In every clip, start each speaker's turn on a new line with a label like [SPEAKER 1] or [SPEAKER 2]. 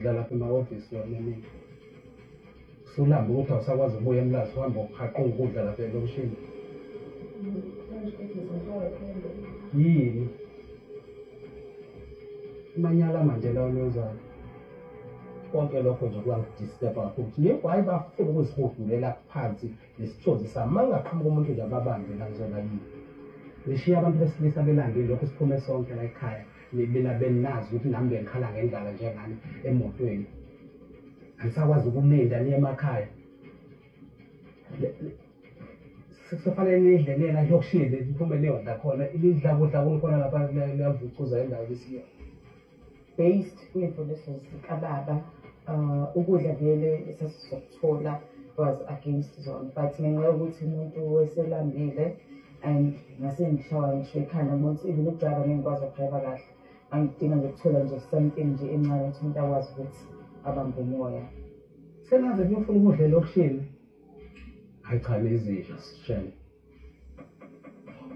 [SPEAKER 1] lapha emahhovisi wami sulamba ukuthi awusakwazi ukubuya emlazi uhamba uqhaqha ukudla lapha elokishini yini imanyala manje lawo nozana konke lokho nje kuyangidisturba kakhulu yebo hayi bafuna ukuzihudulela phansi lesithozi sami uma ngingaqhamuka umuntu nje ababambe la ngizona yini ngishiya abantu besilisa belandile lokho siphume sonke la ekhaya mina benazi ukuthi nami bengikhala ngendlala njengani emotweni angisakwazi ukulinda niye emakhaya sekufanele nidle niyena lokishini iphume niyodla khona ilidla kudla kukhona lapha liyavucuza indawo lesiya
[SPEAKER 2] based kwimfundiso zikababa ukudla vele esasizokuthola was against zona but ngenxa yokuthi umuntu weselambile and ngasengishaywa ngisho ekhanda ngokuthi even ukudrayiva ngengikwazi ukudrayiva kahle angidinga nje ukuthola nje something nje encane ukuthi umuntu akwazi ukuthi abambe umoya
[SPEAKER 1] sengaze kuyofuna ukudla elokishini hayi cha nezisho sishele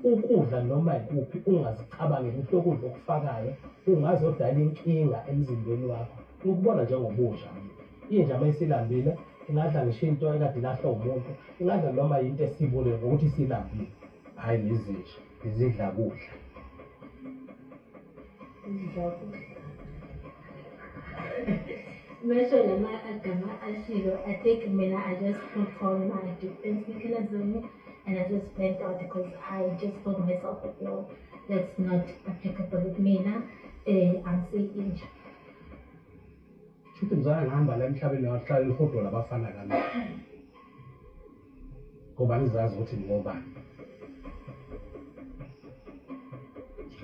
[SPEAKER 1] ukudla noma ikuphi ungazicabangeli ukuthi ukudla okufakayo ungazodala inkinga emzimbeni wakho ukubona njengobusha inja mayisilambile ingadla ngisho into ekade ilahlwa umuntu ingadla noma into esibule ngokuthi isilambile hayi nezisho izidla kudla
[SPEAKER 3] Mesho lama agama ashilo, I think I just put on my defense mechanism and I just went out because I just told myself that no, that's not applicable with me now. I'm saying
[SPEAKER 1] Shuthi mzala ngihamba la emhlabeni wahlala ihodo labafana kami ngoba ngizazi ukuthi ngobani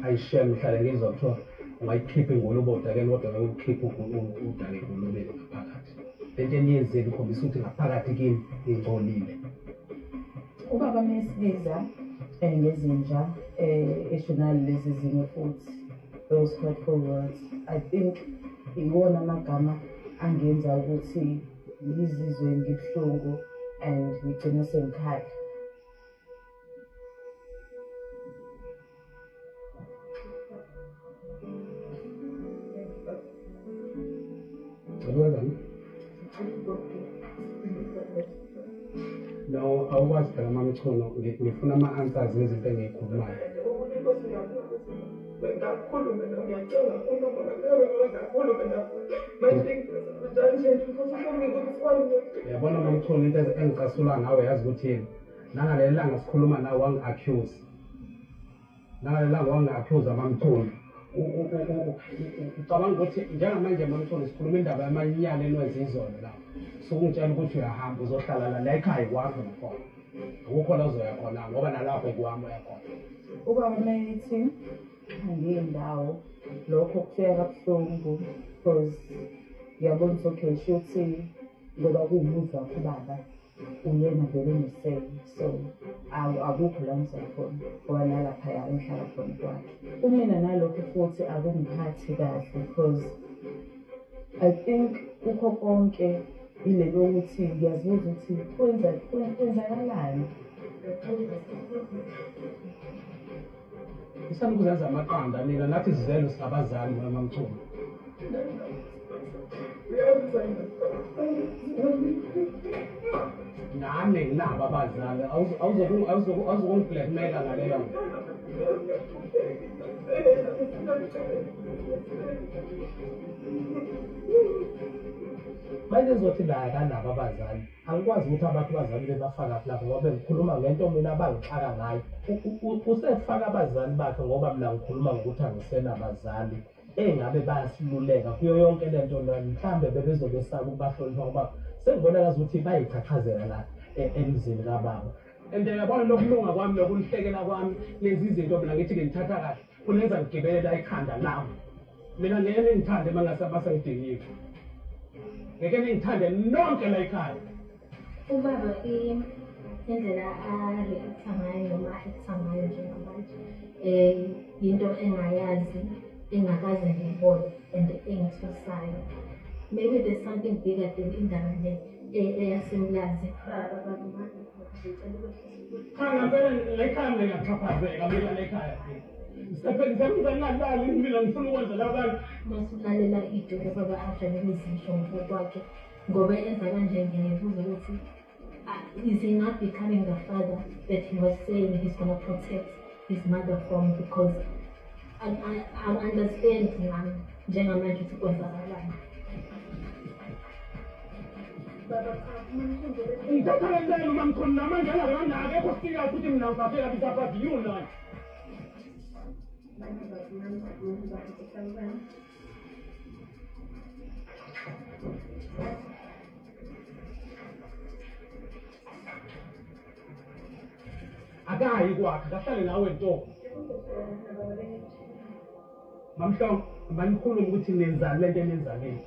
[SPEAKER 1] ayishiya ngihlale ngizwa kuthiwa ungayikhipha ingulube udakeni kodwa ukukhipha udake ingulube ngaphakathi lento eniyenzile ikhombisa ukuthi ngaphakathi kimi ngingcolile
[SPEAKER 2] ubaba mesibiza ngezinja eshonali lezi zinye futhi those hurtful words I think iwona amagama angenza ukuthi ngizizwe ngibuhlungu and ngigcina sengikhala
[SPEAKER 1] No, awukwazi phela mama Mchono ngifuna ama-answers ngezinto engiyikhulumayo yabona mama Mchono into engicasula ngawe yazi ukuthi yini nangaleli langa sikhuluma nawe wangi-accuse nangaleli langa wangi-accuse mama Mchono ucabanga ukuthi njengamanje mama Mchono sikhuluma indaba yamanyala enwenza izolo la sokungitshela ukuthi uyahamba uzohlala la ekhaya kwakho nakhona akukho la uzoya khona ngoba nalapho kuhamba uyakhona
[SPEAKER 2] ubaba methi angiyindawo lokho kufika kabuhlungu because ngiyabona ukuthi okay shuthi ngoba kuwumuzi wakho ubaba uyena vele unesele so akukho la ngizakhona ngoba nalaphaya engihlala khona kwakhe umina nalokho futhi akungiphathi kahle because I think kukho konke ile lokuthi ngiyazibuza ukuthi kwenzakalani
[SPEAKER 1] isani ukuzenza amaqanda nina nathi sizelo singabazali mama Mchono nami nginabo abazali awuzokungiblackmaila ngaleyo nto manje zothi la kanabo abazali angikwazi ukuthi abantu abazali bebafaka lapha ngoba ngikhuluma ngento mina abangixaka ngayo usefaka abazali bakhe ngoba mina ngikhuluma ngokuthi angisenabazali engabe bayasiluleka kuyo yonke lento mhlambe bebezobesaba ukubahlonipha ngoba sengibona kazi ukuthi bayichachazela la emzini kababa and yabona lokulunga kwami lokunhlekela kwami lezi zinto mina ngithi ngithatha kahle kunenza ngigebelela ikhanda lami mina ngeke ngithande mangasabasa ngidingiwe ngeke ngithande nonke la ekhaya
[SPEAKER 3] ubaba indlela a-reacta ngayo noma a-acta ngayo njengamanje yinto engayazi engakaze ngiyibone and engithusayo maybe there's something bigger than indaba le eyasemlazi
[SPEAKER 1] cha ngempela lekhaya ngingachaphazeka mina lekhaya Ngisengizengalali mina ngifuna ukwenzela abantu.
[SPEAKER 3] Masulalela idoda baba after ngisisho ngokwakhe ngoba enza kanje ngiyayibuza ukuthi is he not becoming the father that he was saying he's going to protect his mother from, because I understand njengamanje ukuthi kwenzakalani. Baba
[SPEAKER 1] ngithathelele uma ngikhona manje akekho sika ukuthi mina ngisaphela bisapha yona. Akayi kwakhe kahlale nawe nto. Mamhlongo manikhuluma ukuthi nenzani lento enenzaneni.